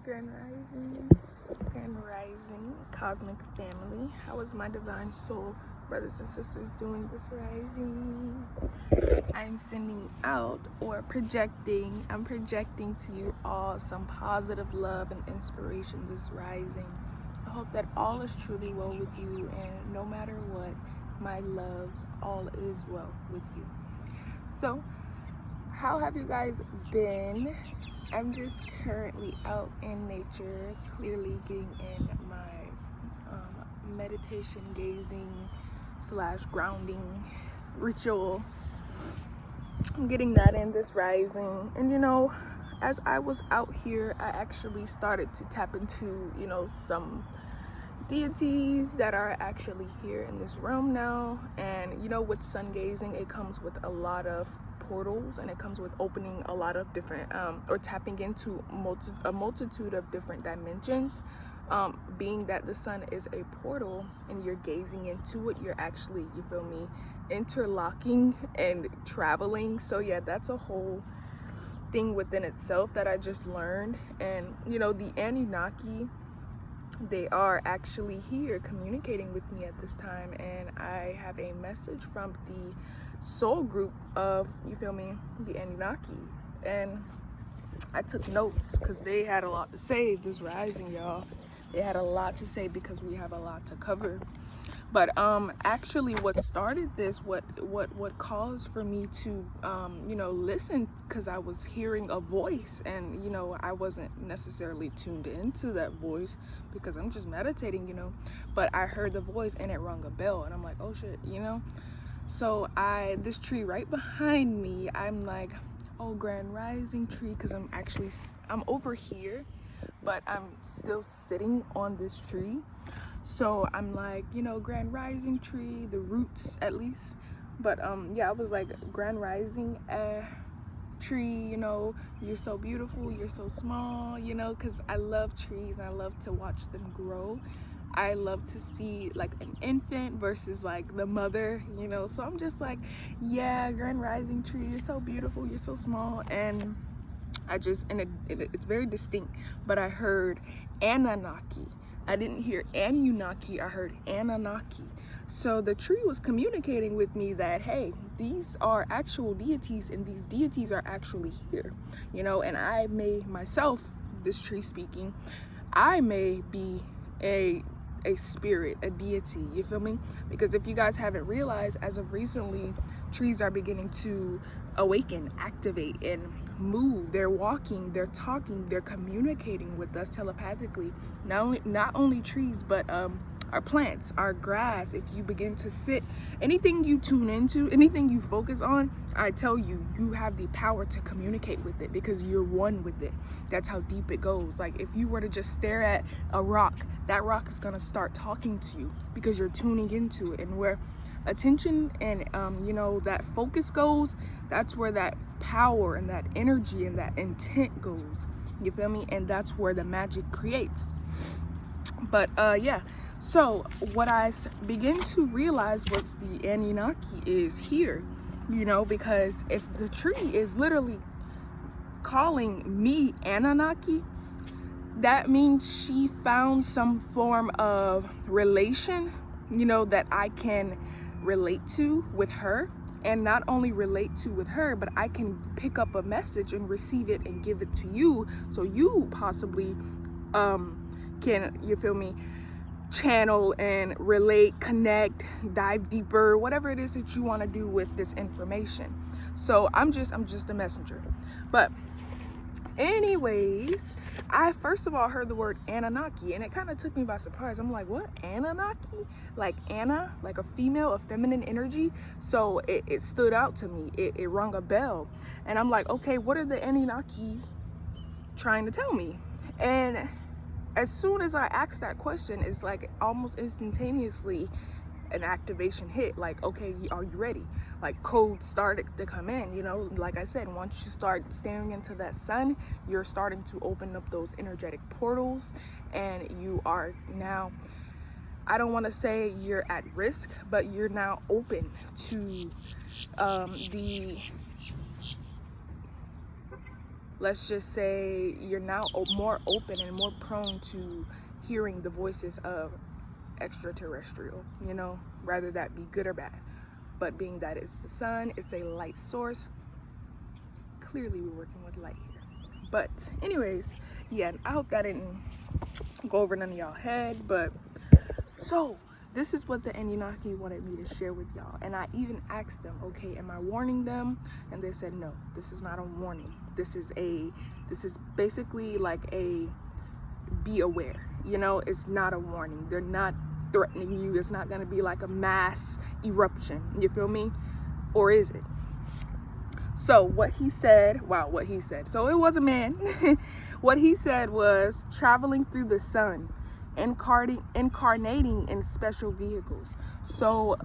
Grand Rising, Cosmic Family. How is my divine soul, brothers and sisters, doing this rising? I'm sending out or projecting, I'm projecting to you all some positive love and inspiration this rising. I hope that all is truly well with you, and no matter what, my loves, all is well with you. So, how have you guys been? I'm just currently out in nature, clearly getting in my meditation, gazing / grounding ritual. I'm getting that in this rising, and you know, as I was out here, I actually started to tap into, you know, some deities that are actually here in this realm now. And you know, with sun gazing, it comes with a lot of portals, and it comes with opening a lot of different or tapping into a multitude of different dimensions. Being that the sun is a portal and you're gazing into it, you're actually, you feel me, interlocking and traveling. So yeah, that's a whole thing within itself that I just learned. And you know, the Anunnaki, they are actually here communicating with me at this time, and I have a message from the soul group of, you feel me, the Anunnaki. And I took notes because they had a lot to say this rising, y'all. They had a lot to say because we have a lot to cover. But actually what started this, what caused for me to you know, listen, because I was hearing a voice, and you know, I wasn't necessarily tuned into that voice because I'm just meditating, you know, but I heard the voice and it rung a bell, and I'm like, oh shit, you know. So this tree right behind me, I'm like, oh, Grand Rising tree, because I'm over here, but I'm still sitting on this tree. So I'm like, you know, Grand Rising tree, the roots at least. But yeah, I was like, Grand Rising tree, you know, you're so beautiful, you're so small, you know, because I love trees and I love to watch them grow. I love to see like an infant versus like the mother, you know. So I'm just like, yeah, Grand Rising tree, you're so beautiful, you're so small. And I just, it's very distinct, but I heard Anunnaki. I didn't hear Anunnaki, I heard Anunnaki. So the tree was communicating with me that, hey, these are actual deities, and these deities are actually here, you know. And I may myself, this tree speaking, I may be a spirit, a deity, you feel me? Because if you guys haven't realized, as of recently, trees are beginning to awaken, activate, and move. They're walking, they're talking, they're communicating with us telepathically. Not only trees, but our plants, our grass. If you begin to sit, anything you tune into, anything you focus on, I tell you, you have the power to communicate with it because you're one with it. That's how deep it goes. Like if you were to just stare at a rock, that rock is gonna start talking to you because you're tuning into it. And where attention and you know, that focus goes, that's where that power and that energy and that intent goes, you feel me? And that's where the magic creates. But yeah, so what I began to realize was the Anunnaki is here, you know, because if the tree is literally calling me Anunnaki, that means she found some form of relation, you know, that I can relate to with her. And not only relate to with her, but I can pick up a message and receive it and give it to you, so you possibly can, you feel me, channel and relate, connect, dive deeper, whatever it is that you want to do with this information. So I'm just a messenger. But anyways, I first of all heard the word Anunnaki, and it kind of took me by surprise. I'm like, what? Anunnaki? Like Anna, like a female, a feminine energy. So it stood out to me. It rung a bell. And I'm like, okay, what are the Anunnaki trying to tell me? And as soon as I asked that question, it's like almost instantaneously an activation hit. Like, okay, are you ready? Like codes started to come in, you know. Like I said, once you start staring into that sun, you're starting to open up those energetic portals, and you are now, I don't want to say you're at risk, but you're now open to the let's just say you're now more open and more prone to hearing the voices of extraterrestrial, you know, rather that be good or bad. But being that it's the sun, it's a light source, clearly we're working with light here. But anyways, yeah, I hope that didn't go over none of y'all head. But so this is what the Anunnaki wanted me to share with y'all, and I even asked them, okay, am I warning them? And they said, no, this is not a warning. This is basically like a be aware, you know. It's not a warning. They're not threatening you. It's not going to be like a mass eruption, you feel me? Or is it? So what he said, what he said, so it was a man. What he said was traveling through the sun, incarnating in special vehicles. So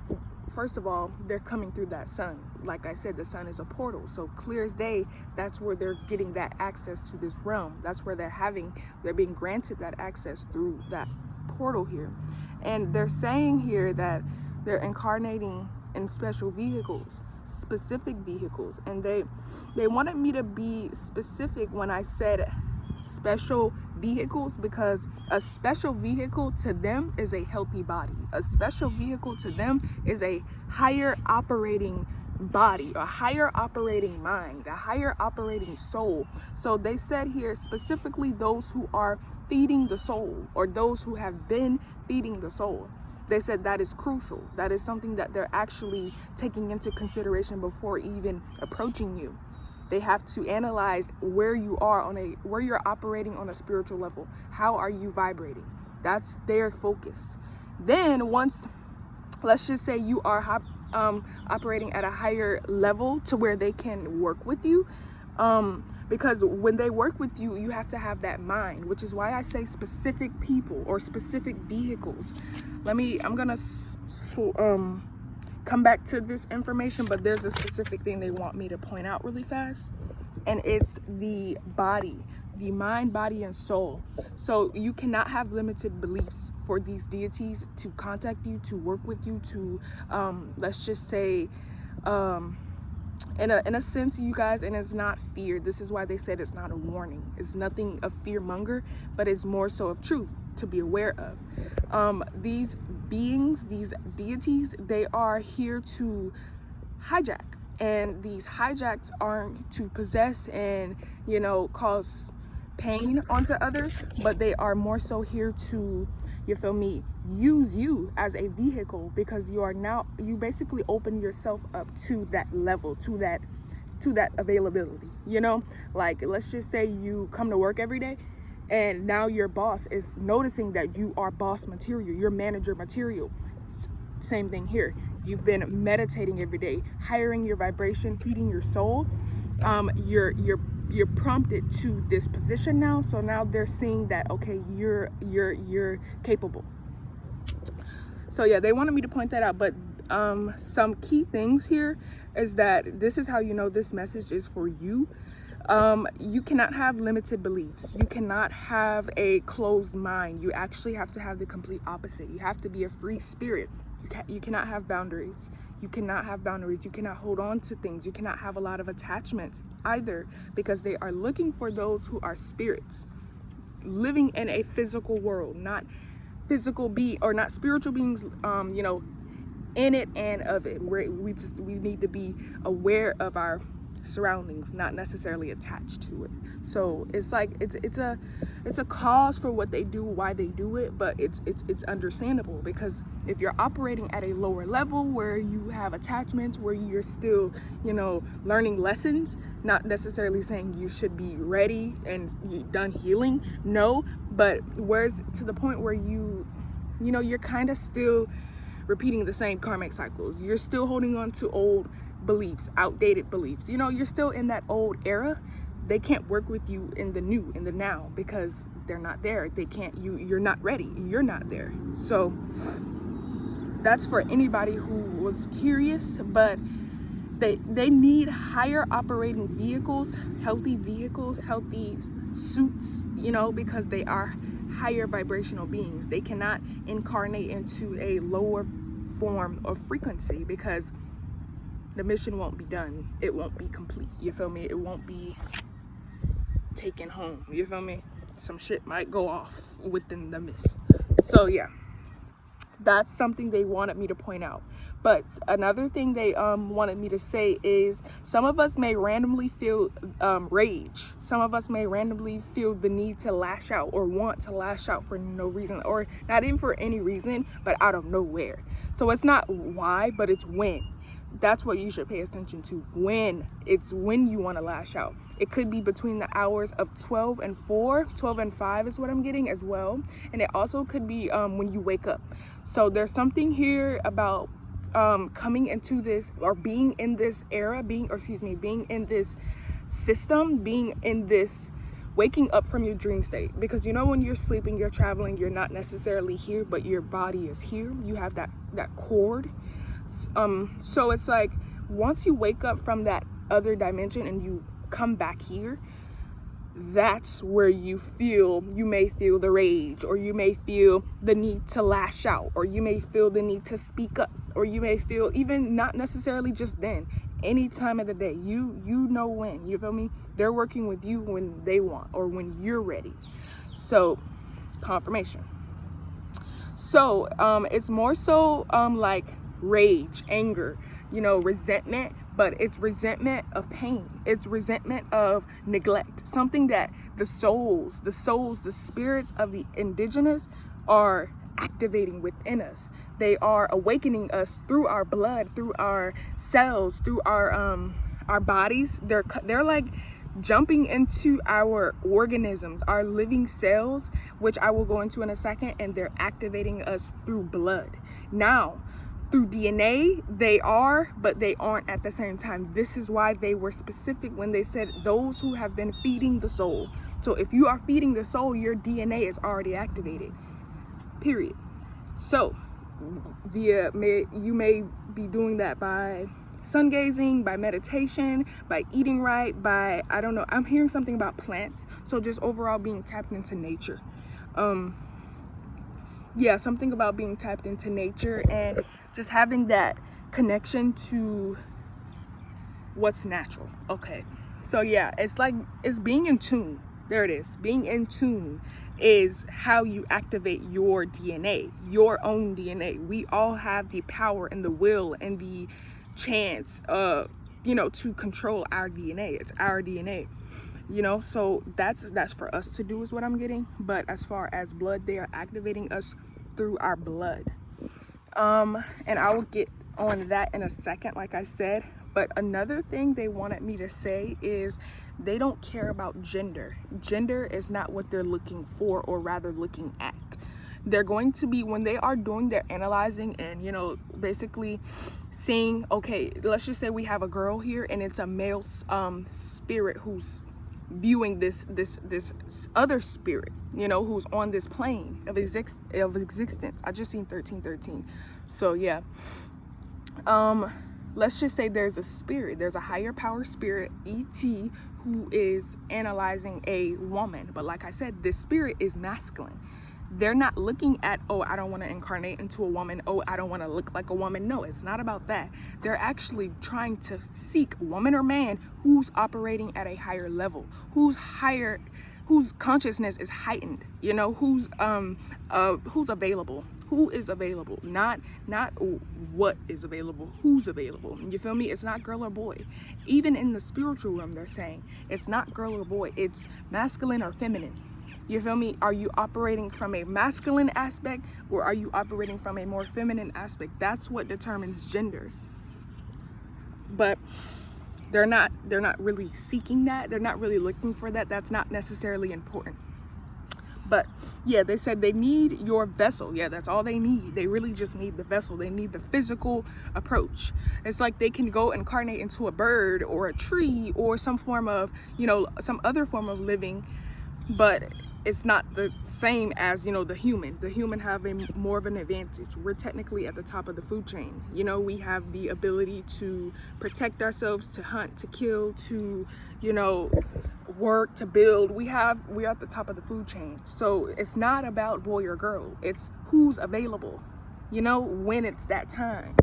first of all, they're coming through that sun. Like I said, the sun is a portal, so clear as day, that's where they're getting that access to this realm. That's where they're being granted that access through that portal here. And they're saying here that they're incarnating in special vehicles, specific vehicles. And they wanted me to be specific when I said special vehicles, because a special vehicle to them is a healthy body. A special vehicle to them is a higher operating body, a higher operating mind, a higher operating soul. So they said here specifically those who are feeding the soul, or those who have been feeding the soul. They said that is crucial. That is something that they're actually taking into consideration before even approaching you. They have to analyze where you are where you're operating on a spiritual level. How are you vibrating? That's their focus. Then once, let's just say you are operating at a higher level to where they can work with you, because when they work with you, you have to have that mind, which is why I say specific people or specific vehicles. I'm gonna come back to this information, but there's a specific thing they want me to point out really fast, and it's the body, the mind, body, and soul. So you cannot have limited beliefs for these deities to contact you, to work with you, to let's just say in a sense, you guys, and it's not fear. This is why they said it's not a warning. It's nothing of fear monger, but it's more so of truth to be aware of. These beings, these deities, they are here to hijack, and these hijacks aren't to possess and, you know, cause pain onto others, but they are more so here to, you feel me, use you as a vehicle, because you basically open yourself up to that level, to that availability, you know. Like, let's just say you come to work every day, and now your boss is noticing that you are boss material, you're manager material. Same thing here. You've been meditating every day, hiring your vibration, feeding your soul. You're prompted to this position now. So now they're seeing that, okay, you're capable. So yeah, they wanted me to point that out. But some key things here is that this is how you know this message is for you. You cannot have limited beliefs. You cannot have a closed mind. You actually have to have the complete opposite. You have to be a free spirit. You cannot have boundaries. You cannot have boundaries. You cannot hold on to things. You cannot have a lot of attachments either, because they are looking for those who are spirits living in a physical world, not not spiritual beings, you know, in it and of it. We need to be aware of our surroundings, not necessarily attached to it. So it's like it's a cause for what they do, why they do it, but it's understandable, because if you're operating at a lower level where you have attachments, where you're still, you know, learning lessons, not necessarily saying you should be ready and done healing, no, but where's to the point where you know, you're kind of still repeating the same karmic cycles. You're still holding on to old beliefs, outdated beliefs. You know, you're still in that old era. They can't work with you in the new, in the now, because they're not there. They can't, you're not ready. You're not there. So that's for anybody who was curious, but they need higher operating vehicles, healthy suits, you know, because they are higher vibrational beings. They cannot incarnate into a lower form of frequency, because the mission won't be done. It won't be complete. You feel me? It won't be taken home. You feel me? Some shit might go off within the mist. So yeah, that's something they wanted me to point out. But another thing they wanted me to say is some of us may randomly feel rage. Some of us may randomly feel the need to lash out or want to lash out for no reason, or not even for any reason, but out of nowhere. So it's not why, but it's when. That's what you should pay attention to. When. It's when you want to lash out. It could be between the hours of 12 and 4. 12 and 5 is what I'm getting as well. And it also could be when you wake up. So there's something here about coming into this, or being in this era, being in this system, being in this waking up from your dream state. Because you know, when you're sleeping, you're traveling, you're not necessarily here, but your body is here. You have that cord. So it's like once you wake up from that other dimension and you come back here, that's where you may feel the rage, or you may feel the need to lash out, or you may feel the need to speak up, or you may feel, even not necessarily just then, any time of the day, you know when, you feel me? They're working with you when they want, or when you're ready. So confirmation. So it's more so like rage, anger, you know, resentment, but it's resentment of pain. It's resentment of neglect. Something that the souls, the spirits of the indigenous are activating within us. They are awakening us through our blood, through our cells, through our bodies. They're like jumping into our organisms, our living cells, which I will go into in a second, and they're activating us through blood. Now, through DNA, they are, but they aren't at the same time. This is why they were specific when they said those who have been feeding the soul. So if you are feeding the soul, your DNA is already activated, period. So you may be doing that by sun gazing, by meditation, by eating right, by, I don't know, I'm hearing something about plants. So just overall being tapped into nature. Yeah, something about being tapped into nature and just having that connection to what's natural. Okay, so yeah, it's like, it's being in tune. There it is. Being in tune is how you activate your DNA, your own DNA. We all have the power and the will and the chance, you know, to control our DNA. It's our DNA. You know, so that's for us to do, is what I'm getting. But as far as blood, they are activating us through our blood. And I will get on that in a second, like I said. But another thing they wanted me to say is they don't care about gender. Gender is not what they're looking for, or rather looking at. They're going to be, when they are doing their analyzing and, you know, basically seeing, okay, let's just say we have a girl here and it's a male spirit who's viewing this other spirit, you know, who's on this plane of existence. I just seen 1313. So yeah, let's just say there's a spirit, there's a higher power spirit, ET, who is analyzing a woman. But like I said, this spirit is masculine. They're not looking at, oh, I don't want to incarnate into a woman. Oh, I don't want to look like a woman. No, it's not about that. They're actually trying to seek, woman or man, who's operating at a higher level, whose consciousness is heightened, you know, who's available, who is available, not what is available, who's available. You feel me? It's not girl or boy. Even in the spiritual realm, they're saying it's not girl or boy, it's masculine or feminine. You feel me? Are you operating from a masculine aspect, or are you operating from a more feminine aspect? That's what determines gender. But they're not really seeking that. They're not really looking for that. That's not necessarily important. But yeah, they said they need your vessel. Yeah, that's all they need. They really just need the vessel. They need the physical approach. It's like they can go incarnate into a bird or a tree or some form of, you know, some other form of living, but it's not the same as, you know, the human. The human have a more of an advantage. We're technically at the top of the food chain. You know, we have the ability to protect ourselves, to hunt, to kill, to, you know, work, to build. We're at the top of the food chain. So it's not about boy or girl. It's who's available, you know, when it's that time.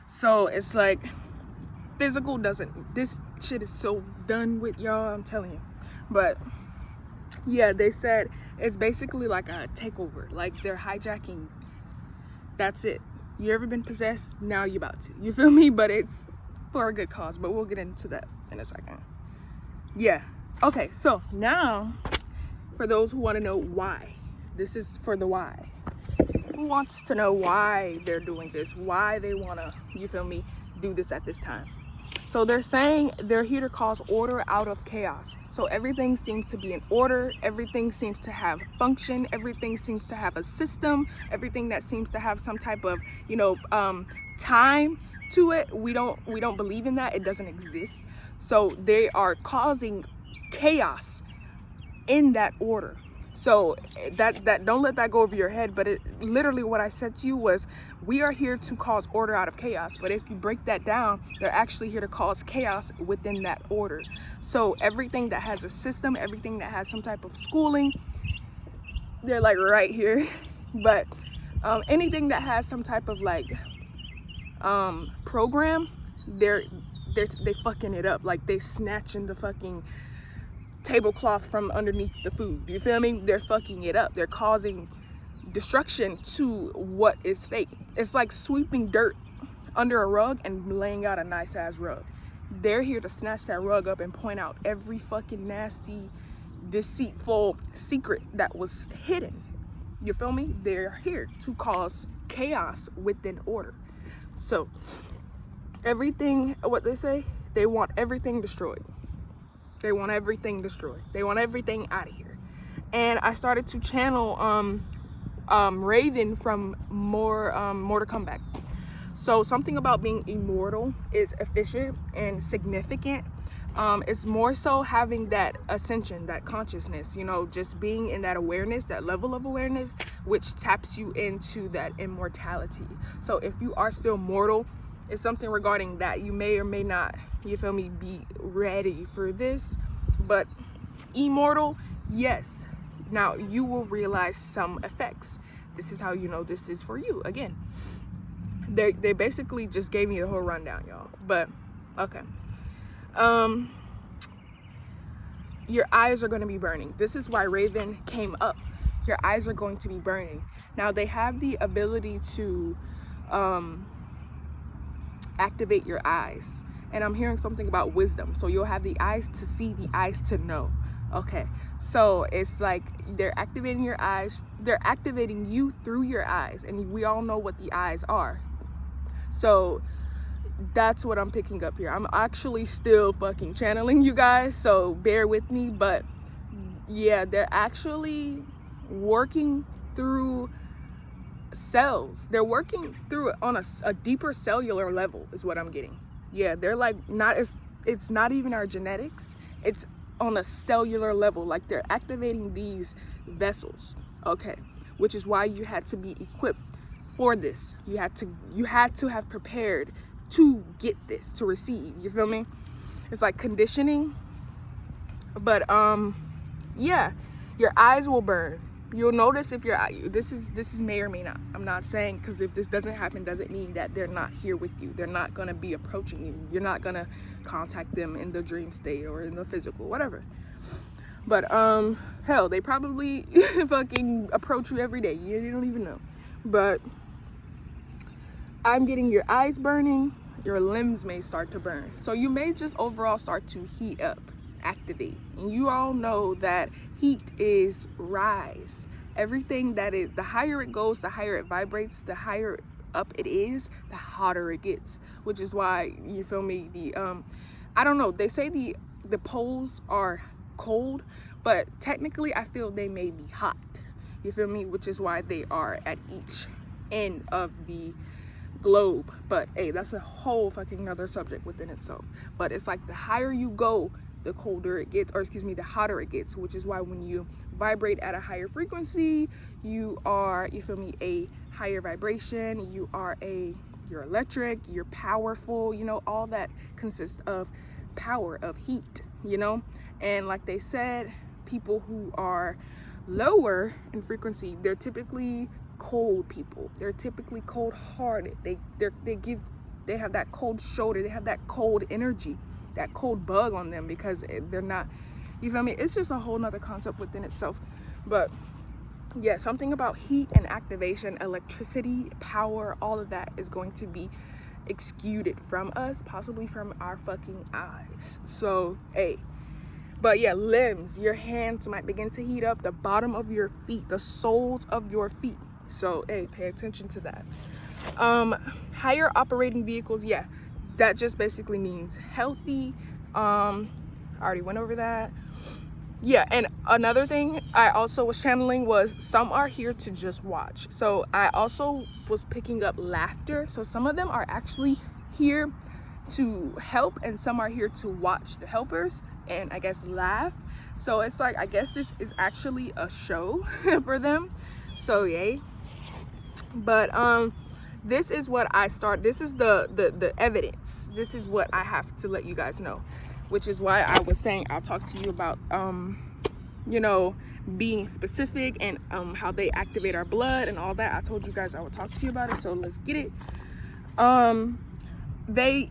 So it's like physical doesn't, this shit is so done with, y'all, I'm telling you. But yeah, they said it's basically like a takeover, like they're hijacking. That's it. You ever been possessed? Now you about to, you feel me? But it's for a good cause, but we'll get into that in a second. Yeah, okay, so now for those who want to know why, this is for the why. Who wants to know why they're doing this, why they want to, you feel me, do this at this time? So they're saying they're here to cause order out of chaos. So everything seems to be in order, everything seems to have function, everything seems to have a system, everything that seems to have some type of, you know, time to it. We don't believe in that. It doesn't exist. So they are causing chaos in that order. So that don't let that go over your head, but it literally what I said to you was, we are here to cause order out of chaos. But if you break that down, they're actually here to cause chaos within that order. So everything that has a system, everything that has some type of schooling, they're like right here. But anything that has some type of like program, they fucking it up. Like they snatching the fucking tablecloth from underneath the food, you feel me? They're fucking it up. They're causing destruction to what is fake. It's like sweeping dirt under a rug and laying out a nice ass rug. They're here to snatch that rug up and point out every fucking nasty, deceitful secret that was hidden, you feel me? They're here to cause chaos within order. So everything, what they say, they want everything destroyed. They want everything destroyed. They want everything out of here. And I started to channel Raven from more to come back. So something about being immortal is efficient and significant. It's more so having that ascension, that consciousness, you know, just being in that awareness, that level of awareness, which taps you into that immortality. So if you are still mortal, it's something regarding that. You may or may not, you feel me, be ready for this. But immortal, yes. Now you will realize some effects. This is how you know this is for you. Again, they basically just gave me the whole rundown, y'all. But okay, your eyes are going to be burning. This is why Raven came up. Your eyes are going to be burning. Now they have the ability to activate your eyes, and I'm hearing something about wisdom. So you'll have the eyes to see, the eyes to know. Okay, so it's like they're activating your eyes, they're activating you through your eyes, and we all know what the eyes are. So that's what I'm picking up here. I'm actually still fucking channeling you guys, so bear with me. But yeah, they're actually working through cells. They're working through it on a deeper cellular level is what I'm getting. Yeah, they're like it's not even our genetics, it's on a cellular level. Like they're activating these vessels, okay, which is why you had to be equipped for this. You had to have prepared to get this, to receive, you feel me? It's like conditioning. But yeah, your eyes will burn. You'll notice if your this is may or may not. I'm not saying, because if this doesn't happen doesn't mean that they're not here with you. They're not gonna be approaching you. You're not gonna contact them in the dream state or in the physical, whatever. But hell, they probably fucking approach you every day. You don't even know. But I'm getting your eyes burning. Your limbs may start to burn. So you may just overall start to heat up, activate. And you all know that heat is rise. Everything that is, the higher it goes, the higher it vibrates, the higher up it is, the hotter it gets. Which is why, you feel me, the I don't know, they say the poles are cold, but technically I feel they may be hot. You feel me? Which is why they are at each end of the globe. But hey, that's a whole fucking other subject within itself. But it's like the higher you go, the colder it gets, or excuse me, the hotter it gets. Which is why when you vibrate at a higher frequency, you are, you feel me, a higher vibration. You're electric, you're powerful, you know, all that consists of power, of heat, you know. And like they said, people who are lower in frequency, they're typically cold people. They're typically cold-hearted. They have that cold shoulder. They have that cold energy, that cold bug on them, because they're not, You feel me? It's just a whole nother concept within itself. But yeah, something about heat and activation, electricity, power, all of that is going to be exuded from us, possibly from our fucking eyes. So, hey. But yeah, limbs, your hands might begin to heat up, the bottom of your feet, the soles of your feet. So, hey, pay attention to that. Higher operating vehicles, yeah, that just basically means healthy. I already went over that. Yeah, and another thing I also was channeling was some are here to just watch. So I also was picking up laughter. So some of them are actually here to help and some are here to watch the helpers and I guess laugh. So it's like, I guess this is actually a show for them. So yay. But this is what I start. This is the evidence. This is what I have to let you guys know, which is why I was saying I'll talk to you about you know, being specific and how they activate our blood and all that. I told you guys I would talk to you about it, so let's get it. They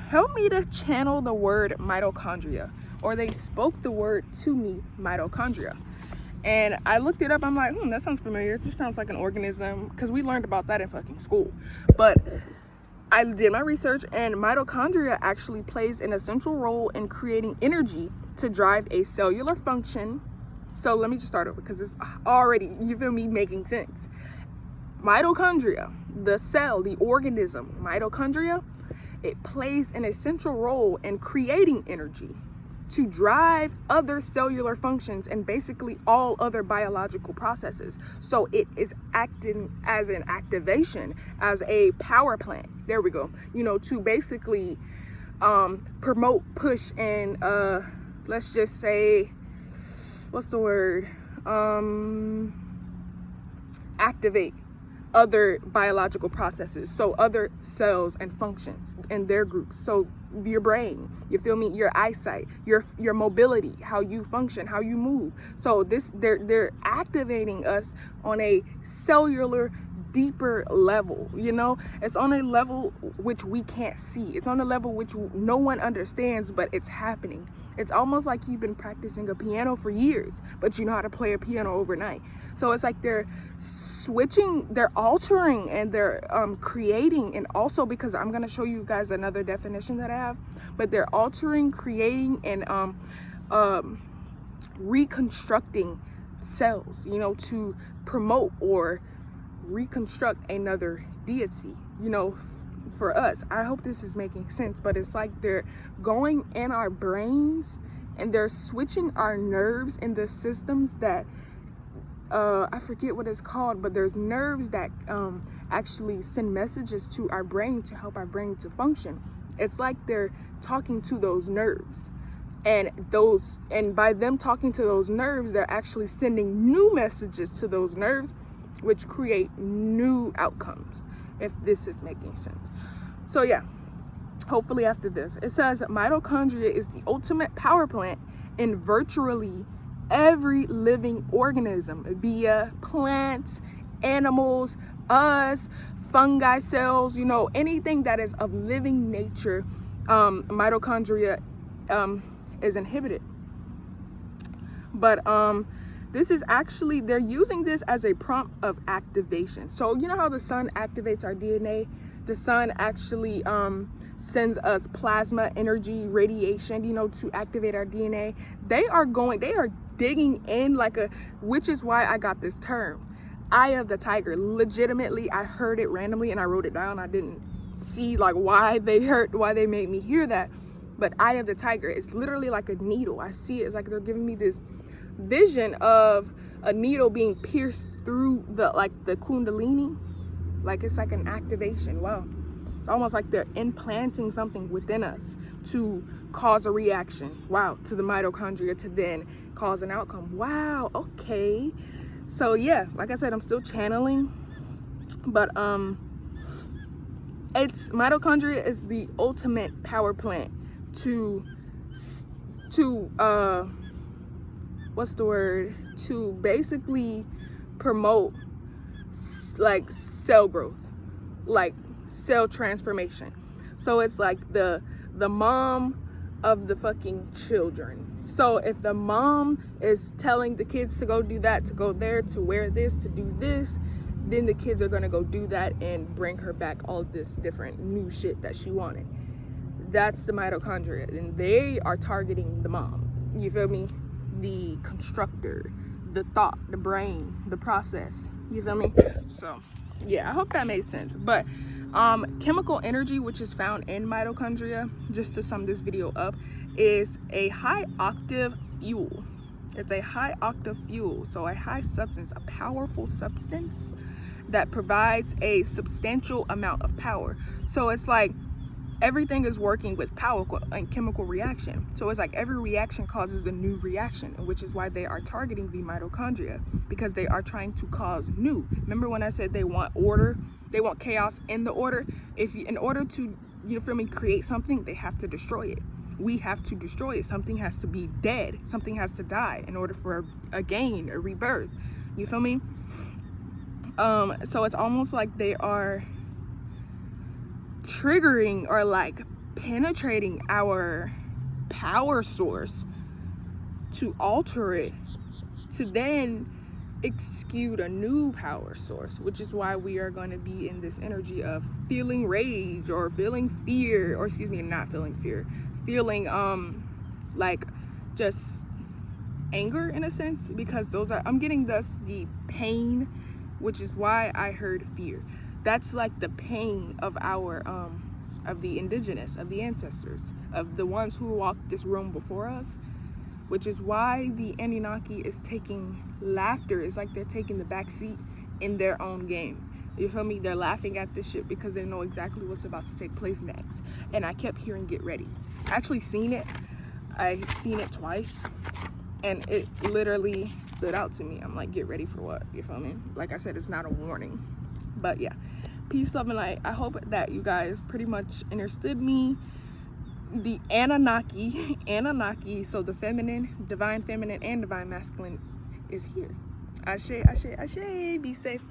helped me to channel the word mitochondria, or they spoke the word to me, mitochondria. And I looked it up. I'm like, that sounds familiar. It just sounds like an organism, because we learned about that in fucking school. But I did my research, and mitochondria actually plays an essential role in creating energy to drive a cellular function. So let me just start over, because it's already, you feel me, making sense. Mitochondria, the cell, the organism, mitochondria, it plays an essential role in creating energy to drive other cellular functions and basically all other biological processes. So it is acting as an activation, as a power plant. There we go. You know, to basically promote, push, and let's just say, what's the word? Activate other biological processes, so other cells and functions and their groups. So your brain, you feel me, your eyesight, your mobility, how you function, how you move. So this, they're activating us on a cellular, deeper level. You know, it's on a level which we can't see. It's on a level which no one understands, but it's happening. It's almost like you've been practicing a piano for years, but you know how to play a piano overnight. So it's like they're switching, they're altering, and they're creating. And also, because I'm going to show you guys another definition that I have, but they're altering, creating, and reconstructing cells, you know, to promote or reconstruct another deity, you know, for us. I hope this is making sense, but it's like they're going in our brains and they're switching our nerves in the systems that I forget what it's called, but there's nerves that actually send messages to our brain to help our brain to function. It's like they're talking to those nerves, and by them talking to those nerves, they're actually sending new messages to those nerves, which create new outcomes, if this is making sense. So yeah, hopefully after this, it says mitochondria is the ultimate power plant in virtually every living organism, via plants, animals, us, fungi, cells, you know, anything that is of living nature. Mitochondria is inhibited. But this is actually, they're using this as a prompt of activation. So you know how the sun activates our DNA? The sun actually sends us plasma energy, radiation, you know, to activate our DNA. They are digging in which is why I got this term, eye of the tiger. Legitimately, I heard it randomly and I wrote it down. I didn't see why they made me hear that. But eye of the tiger, it's literally like a needle. I see it, it's like they're giving me this vision of a needle being pierced through the kundalini, like it's like an activation. Wow, it's almost like they're implanting something within us to cause a reaction, wow, to the mitochondria, to then cause an outcome. Wow, okay. So yeah, like I said, I'm still channeling, but it's mitochondria is the ultimate power plant to to basically promote cell growth, cell transformation. So it's like the mom of the fucking children. So if the mom is telling the kids to go do that, to go there, to wear this, to do this, then the kids are gonna go do that and bring her back all this different new shit that she wanted. That's the mitochondria, and they are targeting the mom. You feel me? The constructor, the thought, the brain, the process. You feel me? So yeah, I hope that made sense. But chemical energy, which is found in mitochondria, just to sum this video up, is a high octave fuel. It's a high octave fuel, so a high substance, a powerful substance that provides a substantial amount of power. So it's like everything is working with power and chemical reaction. So it's like every reaction causes a new reaction, which is why they are targeting the mitochondria, because they are trying to cause new. Remember when I said they want order, they want chaos in the order? In order to, you feel me, create something, they have to destroy it. We have to destroy it. Something has to be dead. Something has to die in order for a gain, a rebirth. You feel me? So it's almost like they are triggering or like penetrating our power source to alter it, to then execute a new power source, which is why we are going to be in this energy of feeling rage or feeling fear, or excuse me, not feeling fear, feeling like just anger in a sense, because those are, I'm getting thus the pain, which is why I heard fear. That's like the pain of our of the indigenous, of the ancestors, of the ones who walked this room before us, which is why the Anunnaki is taking laughter. It's like they're taking the back seat in their own game. You feel me? They're laughing at this shit because they know exactly what's about to take place next. And I kept hearing get ready. I actually seen it. I seen it twice, and it literally stood out to me. I'm like, get ready for what? You feel me? Like I said, it's not a warning. But yeah, peace, love, and light. I hope that you guys pretty much understood me. The Anunnaki, so the feminine, divine feminine, and divine masculine is here. Ashe, ashe, ashe. Be safe.